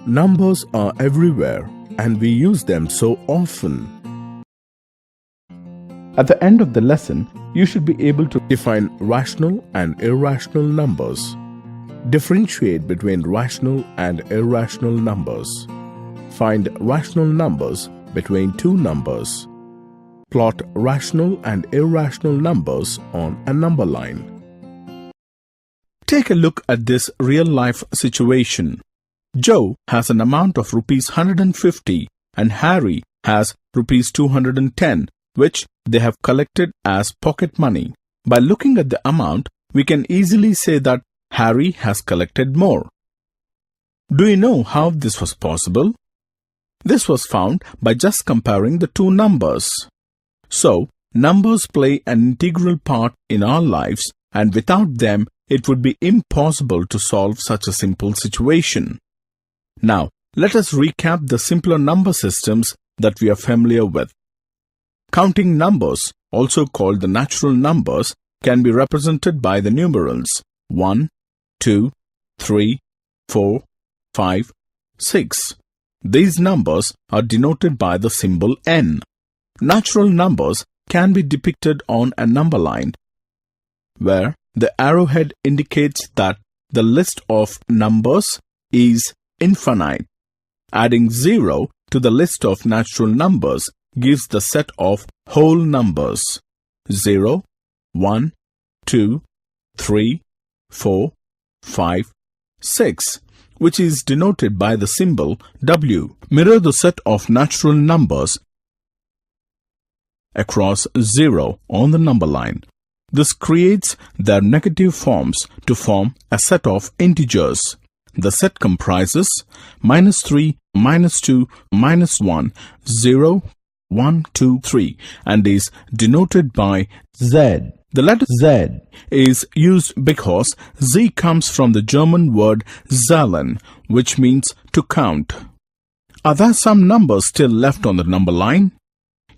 Numbers are everywhere and we use them so often. At the end of the lesson, you should be able to define rational and irrational numbers, differentiate between rational and irrational numbers, find rational numbers between two numbers, plot rational and irrational numbers on a number line. Take a look at this real-life situation. Joe has an amount of rupees 150 and Harry has rupees 210, which they have collected as pocket money. By looking at the amount, we can easily say that Harry has collected more. Do you know how this was possible? This was found by just comparing the two numbers. So, numbers play an integral part in our lives, and without them, it would be impossible to solve such a simple situation. Now, let us recap the simpler number systems that we are familiar with. Counting numbers, also called the natural numbers, can be represented by the numerals 1, 2, 3, 4, 5, 6. These numbers are denoted by the symbol n. Natural numbers can be depicted on a number line, where the arrowhead indicates that the list of numbers is infinite. Adding 0 to the list of natural numbers gives the set of whole numbers 0, 1, 2, 3, 4, 5, 6, which is denoted by the symbol W. Mirror the set of natural numbers across 0 on the number line. This creates their negative forms to form a set of integers. The set comprises -3, -2, -1, 0, 1, 2, 3 and is denoted by Z. The letter Z is used because Z comes from the German word zählen, which means to count. Are there some numbers still left on the number line?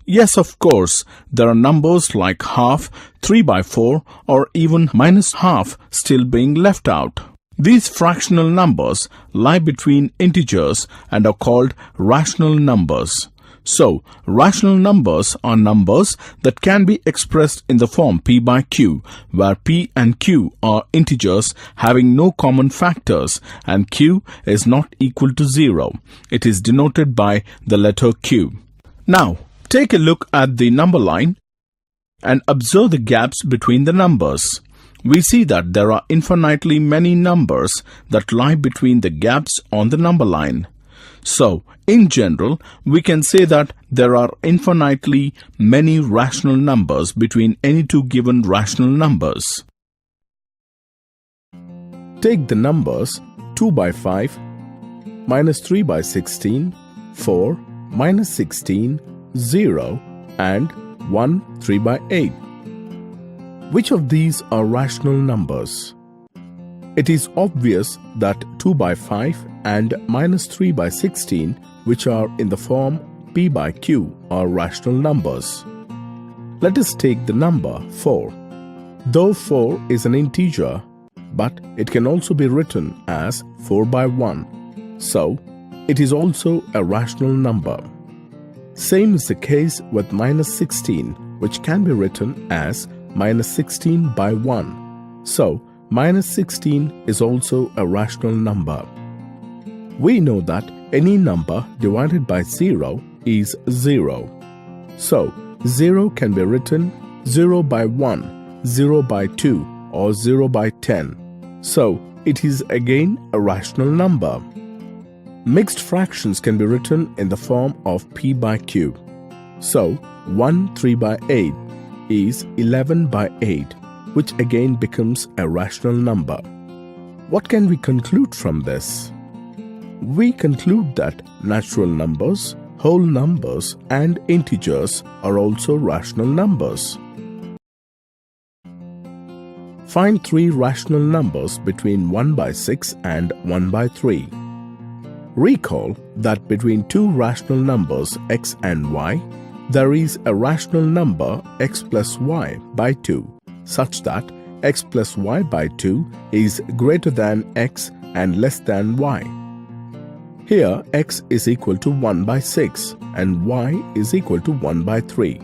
Yes, of course, there are numbers like half, 3/4 or even -half still being left out. These fractional numbers lie between integers and are called rational numbers. So, rational numbers are numbers that can be expressed in the form p/q, where p and q are integers having no common factors and q is not equal to 0. It is denoted by the letter q. Now, take a look at the number line and observe the gaps between the numbers. We see that there are infinitely many numbers that lie between the gaps on the number line. So, in general, we can say that there are infinitely many rational numbers between any two given rational numbers. Take the numbers 2/5, -3/16, 4, -16, 0 and 1 3/8. Which of these are rational numbers? It is obvious that 2/5 and -3/16, which are in the form p/q, are rational numbers. Let us take the number 4. Though 4 is an integer, but it can also be written as 4/1. So, it is also a rational number. Same is the case with -16, which can be written as -16/1. So, -16 is also a rational number. We know that any number divided by 0 is 0. So, 0 can be written 0/1, 0/2 or 0/10. So, it is again a rational number. Mixed fractions can be written in the form of p/q. So, 1 3/8 is 11/8, which again becomes a rational number. What can we conclude from this? We conclude that natural numbers, whole numbers, and integers are also rational numbers. Find 3 rational numbers between 1/6 and 1/3. Recall that between two rational numbers x and y, there is a rational number x plus y/2, such that x plus y/2 is greater than x and less than y. Here x is equal to 1 by 6 and y is equal to 1 by 3.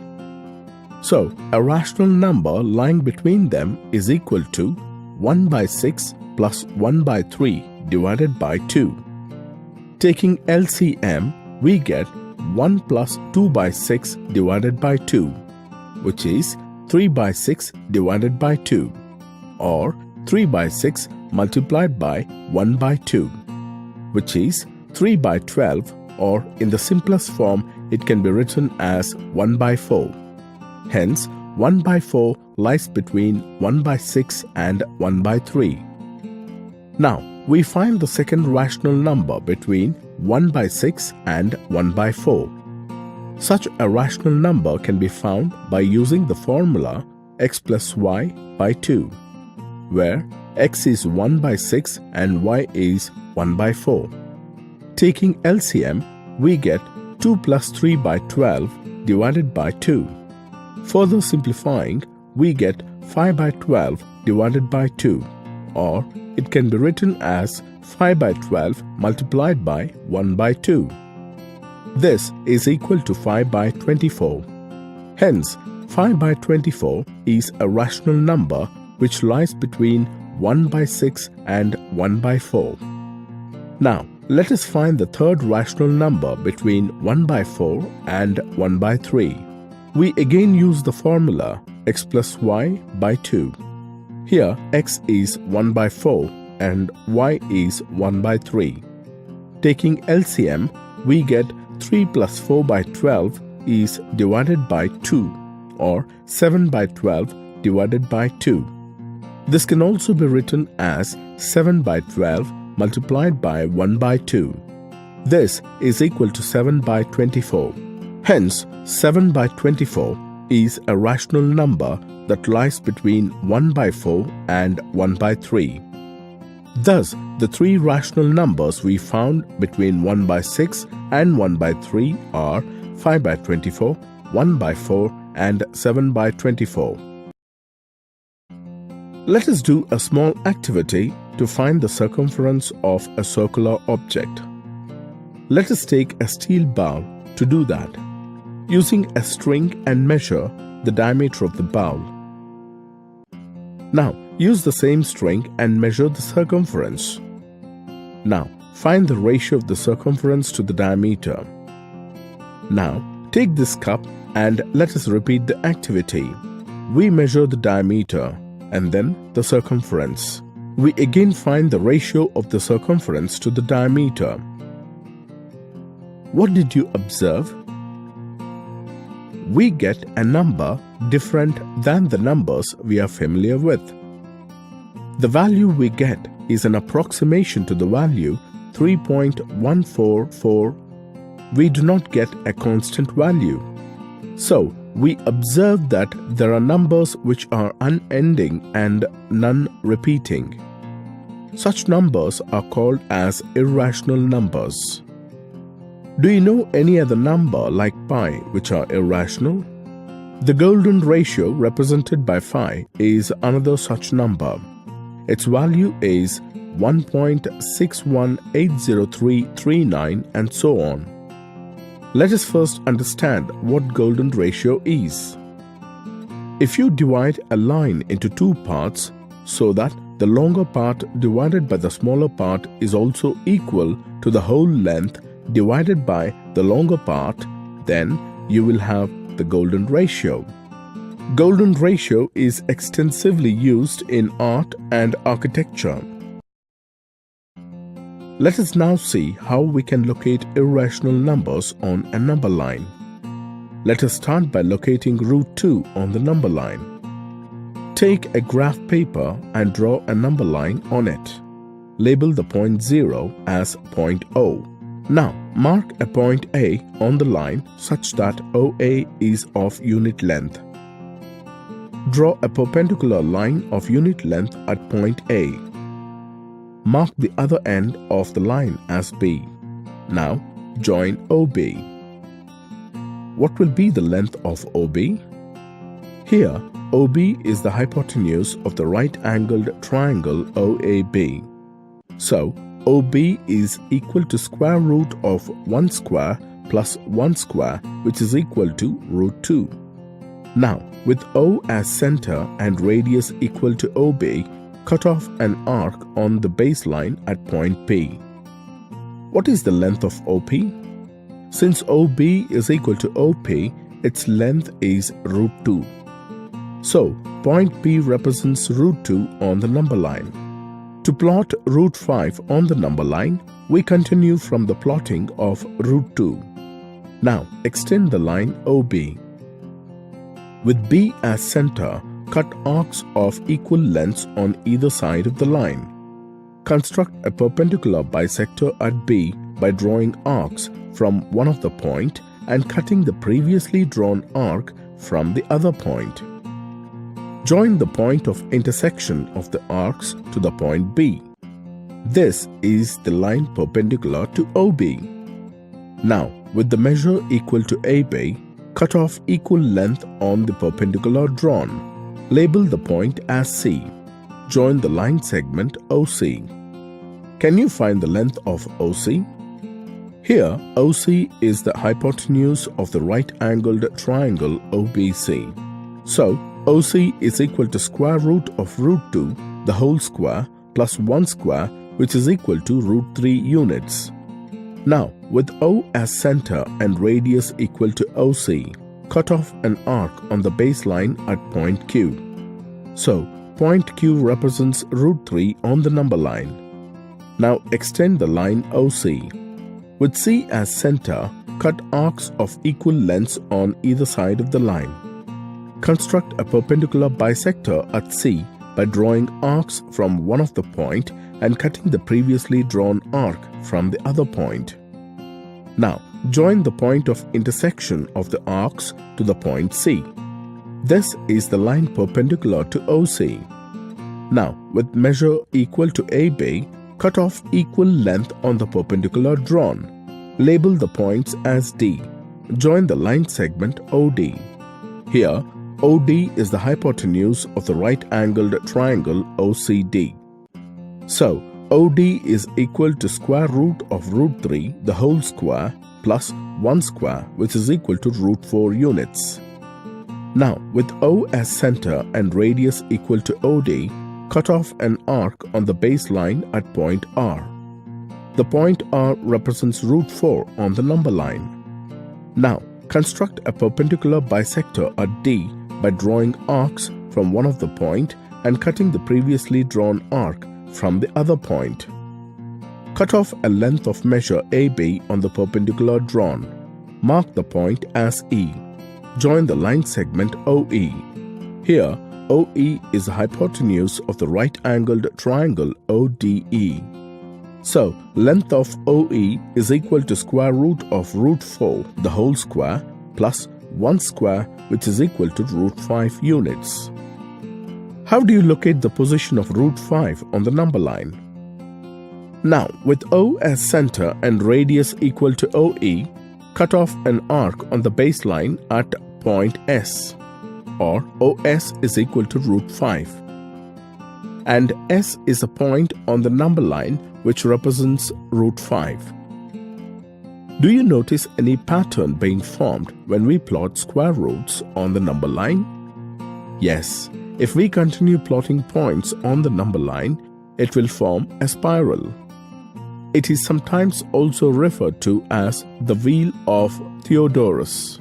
So, a rational number lying between them is equal to 1 by 6 plus 1 by 3 divided by 2. Taking LCM, we get 1 plus 2 by 6 divided by 2, which is 3 by 6 divided by 2, or 3 by 6 multiplied by 1 by 2, which is 3 by 12, or in the simplest form, it can be written as 1 by 4. Hence, 1 by 4 lies between 1 by 6 and 1 by 3. Now, we find the second rational number between 1 by 6 and 1 by 4. Such a rational number can be found by using the formula x plus y by 2, where x is 1 by 6 and y is 1 by 4. Taking LCM, we get 2 plus 3 by 12 divided by 2. Further simplifying, we get 5 by 12 divided by 2, or it can be written as 5 by 12 multiplied by 1 by 2. This is equal to 5 by 24. Hence, 5 by 24 is a rational number which lies between 1 by 6 and 1 by 4. Now, let us find the third rational number between 1 by 4 and 1 by 3. We again use the formula x plus y by 2. Here, x is 1 by 4 and y is 1 by 3. Taking LCM, we get 3 plus 4 by 12 is divided by 2, or 7 by 12 divided by 2. This can also be written as 7 by 12 multiplied by 1 by 2. This is equal to 7 by 24. Hence, 7 by 24 is a rational number that lies between 1 by 4 and 1 by 3. Thus, the three rational numbers we found between 1 by 6 and 1 by 3 are 5 by 24, 1 by 4 and 7 by 24. Let us do a small activity to find the circumference of a circular object. Let us take a steel bowl to do that, using a string and measure the diameter of the bowl. Now, use the same string and measure the circumference. Now, find the ratio of the circumference to the diameter. Now, take this cup and let us repeat the activity. We measure the diameter and then the circumference. We again find the ratio of the circumference to the diameter. What did you observe? We get a number different than the numbers we are familiar with. The value we get is an approximation to the value 3.144. We do not get a constant value. So, we observe that there are numbers which are unending and non-repeating. Such numbers are called as irrational numbers. Do you know any other number like pi which are irrational? The golden ratio represented by phi is another such number. Its value is 1.618039 and so on. Let us first understand what golden ratio is. If you divide a line into two parts so that the longer part divided by the smaller part is also equal to the whole length divided by the longer part, then you will have the golden ratio. Golden ratio is extensively used in art and architecture. Let us now see how we can locate irrational numbers on a number line. Let us start by locating root 2 on the number line. Take a graph paper and draw a number line on it. Label the point 0 as point O. Now, mark a point A on the line such that OA is of unit length. Draw a perpendicular line of unit length at point A. Mark the other end of the line as B. Now, join OB. What will be the length of OB? Here, OB is the hypotenuse of the right-angled triangle OAB. So, OB is equal to square root of 1 square plus 1 square, which is equal to root 2. Now, with O as center and radius equal to OB, cut off an arc on the baseline at point P. What is the length of OP? Since OB is equal to OP, its length is root 2. So, point P represents root 2 on the number line. To plot root 5 on the number line, we continue from the plotting of root 2. Now, extend the line OB. With B as center, cut arcs of equal lengths on either side of the line. Construct a perpendicular bisector at B by drawing arcs from one of the point and cutting the previously drawn arc from the other point. Join the point of intersection of the arcs to the point B. This is the line perpendicular to OB. Now, with the measure equal to AB, cut off equal length on the perpendicular drawn. Label the point as C. Join the line segment OC. Can you find the length of OC? Here, OC is the hypotenuse of the right-angled triangle OBC. So, OC is equal to square root of root 2, the whole square, plus 1 square, which is equal to root 3 units. Now, with O as center and radius equal to OC, cut off an arc on the baseline at point Q. So, point Q represents root 3 on the number line. Now extend the line OC. With C as center, cut arcs of equal lengths on either side of the line. Construct a perpendicular bisector at C by drawing arcs from one of the point and cutting the previously drawn arc from the other point. Now, join the point of intersection of the arcs to the point C. This is the line perpendicular to OC. Now, with measure equal to AB, cut off equal length on the perpendicular drawn. Label the points as D. Join the line segment OD. Here, OD is the hypotenuse of the right-angled triangle OCD. So, OD is equal to square root of root 3, the whole square, plus 1 square, which is equal to root 4 units. Now, with O as center and radius equal to OD, cut off an arc on the baseline at point R. The point R represents root 4 on the number line. Now, construct a perpendicular bisector at D by drawing arcs from one of the point and cutting the previously drawn arc from the other point. Cut off a length of measure AB on the perpendicular drawn. Mark the point as E. Join the line segment OE. Here, OE is the hypotenuse of the right-angled triangle ODE. So, length of OE is equal to square root of root 4, the whole square, plus 1 square, which is equal to root 5 units. How do you locate the position of root 5 on the number line? Now, with O as center and radius equal to OE, cut off an arc on the baseline at point S, or OS is equal to root 5. And S is a point on the number line which represents root 5. Do you notice any pattern being formed when we plot square roots on the number line? Yes, if we continue plotting points on the number line, it will form a spiral. It is sometimes also referred to as the Wheel of Theodorus.